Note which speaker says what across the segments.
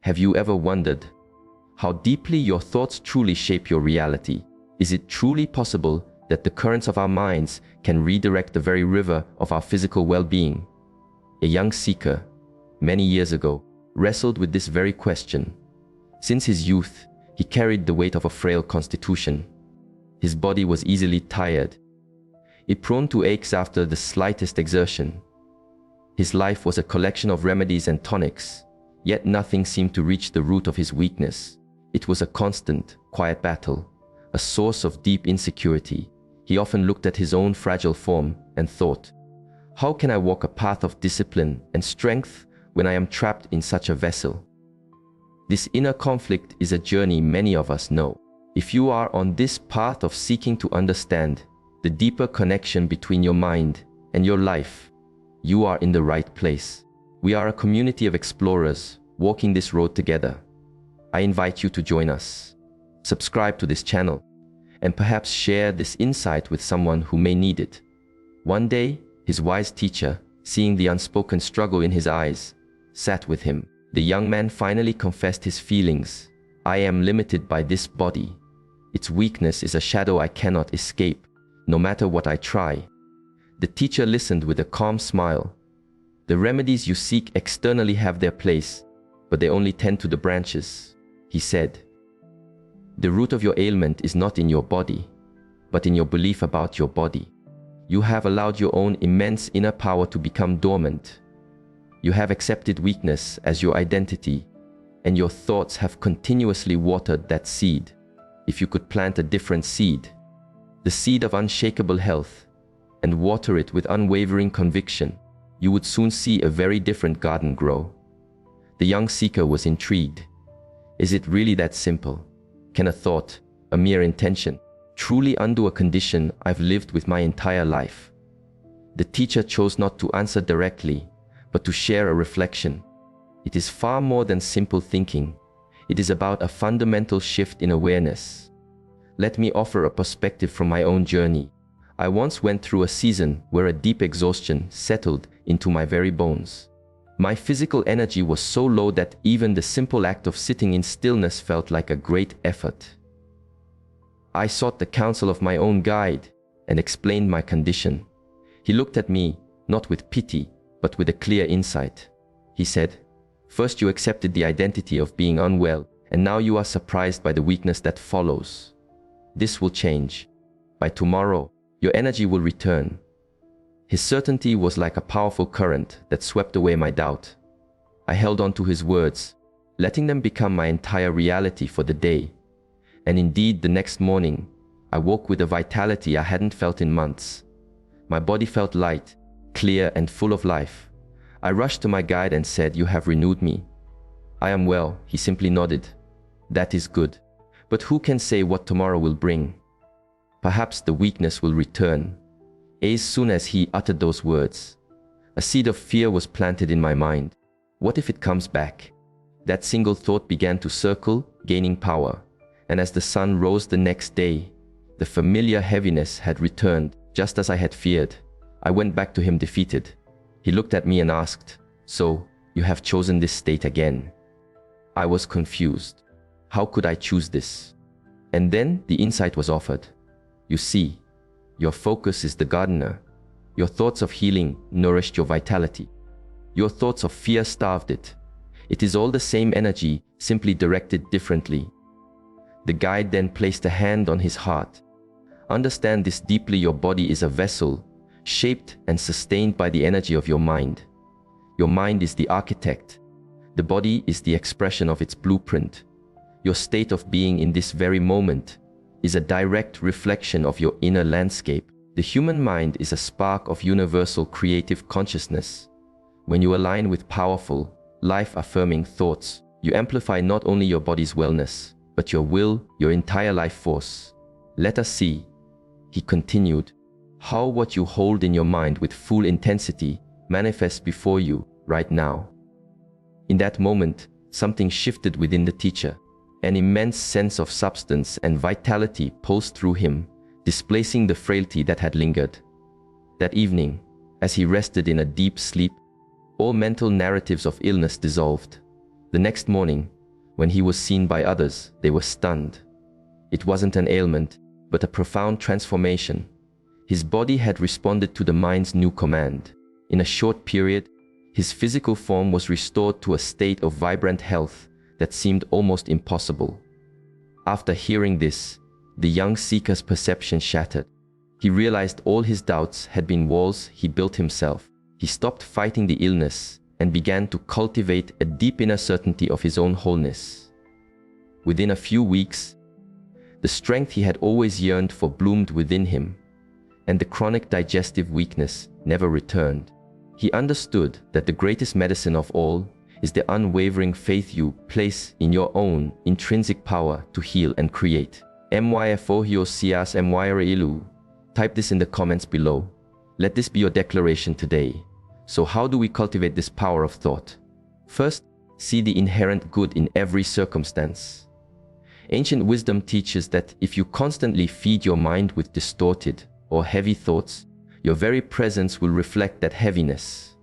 Speaker 1: Have you ever wondered how deeply your thoughts truly shape your reality? Is it truly possible that the currents of our minds can redirect the very river of our physical well-being? A young seeker, many years ago, wrestled with this very question. Since his youth, he carried the weight of a frail constitution. His body was easily tired, prone to aches after the slightest exertion. His life was a collection of remedies and tonics, yet nothing seemed to reach the root of his weakness. It was a constant, quiet battle, a source of deep insecurity. He often looked at his own fragile form and thought, how can I walk a path of discipline and strength when I am trapped in such a vessel? This inner conflict is a journey many of us know. If you are on this path of seeking to understand the deeper connection between your mind and your life, you are in the right place. We are a community of explorers walking this road together. I invite you to join us. Subscribe to this channel and perhaps share this insight with someone who may need it. One day, his wise teacher, seeing the unspoken struggle in his eyes, sat with him. The young man finally confessed his feelings. I am limited by this body. Its weakness is a shadow I cannot escape, no matter what I try. The teacher listened with a calm smile. The remedies you seek externally have their place, but they only tend to the branches, he said. The root of your ailment is not in your body, but in your belief about your body. You have allowed your own immense inner power to become dormant. You have accepted weakness as your identity, and your thoughts have continuously watered that seed. If you could plant a different seed, the seed of unshakable health, and water it with unwavering conviction, you would soon see a very different garden grow. The young seeker was intrigued. Is it really that simple? Can a thought, a mere intention, truly undo a condition I've lived with my entire life? The teacher chose not to answer directly, but to share a reflection. It is far more than simple thinking. It is about a fundamental shift in awareness. Let me offer a perspective from my own journey. I once went through a season where a deep exhaustion settled into my very bones. My physical energy was so low that even the simple act of sitting in stillness felt like a great effort. I sought the counsel of my own guide and explained my condition. He looked at me, not with pity, but with a clear insight. He said, first you accepted the identity of being unwell, and now you are surprised by the weakness that follows. This will change. By tomorrow, your energy will return. His certainty was like a powerful current that swept away my doubt. I held on to his words, letting them become my entire reality for the day. And indeed, the next morning, I woke with a vitality I hadn't felt in months. My body felt light, clear and full of life. I rushed to my guide and said, you have renewed me. I am well, he simply nodded. That is good. But who can say what tomorrow will bring? Perhaps the weakness will return. As soon as he uttered those words, a seed of fear was planted in my mind. What if it comes back? That single thought began to circle, gaining power. And as the sun rose the next day, the familiar heaviness had returned, just as I had feared. I went back to him defeated. He looked at me and asked, so, you have chosen this state again? I was confused. How could I choose this? And then the insight was offered. You see, your focus is the gardener. Your thoughts of healing nourished your vitality. Your thoughts of fear starved it. It is all the same energy, simply directed differently. The guide then placed a hand on his heart. Understand this deeply. Your body is a vessel, shaped and sustained by the energy of your mind. Your mind is the architect. The body is the expression of its blueprint. Your state of being in this very moment is a direct reflection of your inner landscape. The human mind is a spark of universal creative consciousness. When you align with powerful, life-affirming thoughts, you amplify not only your body's wellness, but your will, your entire life force. Let us see, he continued, how what you hold in your mind with full intensity manifests before you right now. In that moment, something shifted within the teacher. An immense sense of substance and vitality pulsed through him, displacing the frailty that had lingered. That evening, as he rested in a deep sleep, all mental narratives of illness dissolved. The next morning, when he was seen by others, they were stunned. It wasn't an ailment, but a profound transformation. His body had responded to the mind's new command. In a short period, his physical form was restored to a state of vibrant health that seemed almost impossible. After hearing this, the young seeker's perception shattered. He realized all his doubts had been walls he built himself. He stopped fighting the illness and began to cultivate a deep inner certainty of his own wholeness. Within a few weeks, the strength he had always yearned for bloomed within him, and the chronic digestive weakness never returned. He understood that the greatest medicine of all is the unwavering faith you place in your own intrinsic power to heal and create. Myfohiosias myreilu. Type this in the comments below. Let this be your declaration today. So how do we cultivate this power of thought? First, see the inherent good in every circumstance. Ancient wisdom teaches that if you constantly feed your mind with distorted or heavy thoughts, your very presence will reflect that heaviness.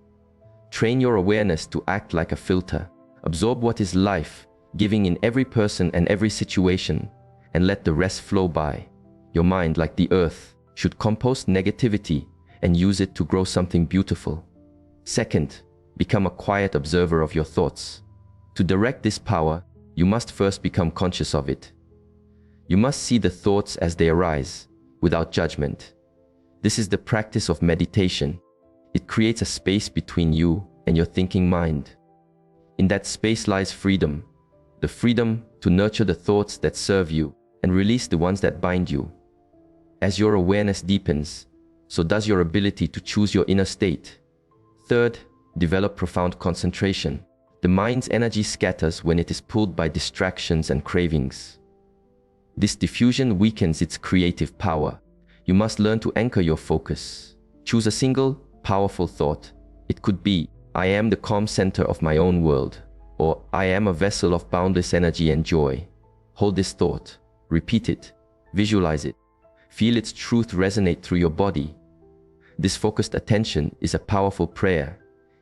Speaker 1: Train your awareness to act like a filter. Absorb what is life, giving in every person and every situation, and let the rest flow by. Your mind, like the earth, should compost negativity and use it to grow something beautiful. Second, become a quiet observer of your thoughts. To direct this power, you must first become conscious of it. You must see the thoughts as they arise, without judgment. This is the practice of meditation. It creates a space between you and your thinking mind. In that space lies freedom, the freedom to nurture the thoughts that serve you and release the ones that bind you. As your awareness deepens, so does your ability to choose your inner state. Third, develop profound concentration. The mind's energy scatters when it is pulled by distractions and cravings. This diffusion weakens its creative power. You must learn to anchor your focus. Choose a single, powerful thought. It could be, I am the calm center of my own world, or I am a vessel of boundless energy and joy. Hold this thought. Repeat it. Visualize it. Feel its truth resonate through your body. This focused attention is a powerful prayer.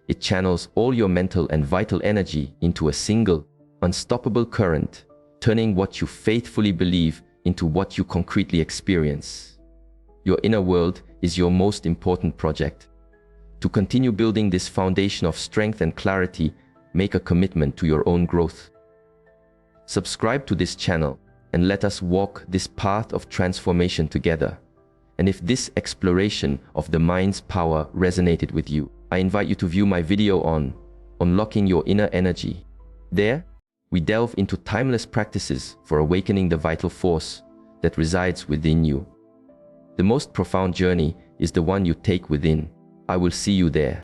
Speaker 1: It channels all your mental and vital energy into a single, unstoppable current, turning what you faithfully believe into what you concretely experience. Your inner world is your most important project. To continue building this foundation of strength and clarity, make a commitment to your own growth. Subscribe to this channel and let us walk this path of transformation together. And if this exploration of the mind's power resonated with you, I invite you to view my video on Unlocking Your Inner Energy. There, we delve into timeless practices for awakening the vital force that resides within you. The most profound journey is the one you take within. I will see you there.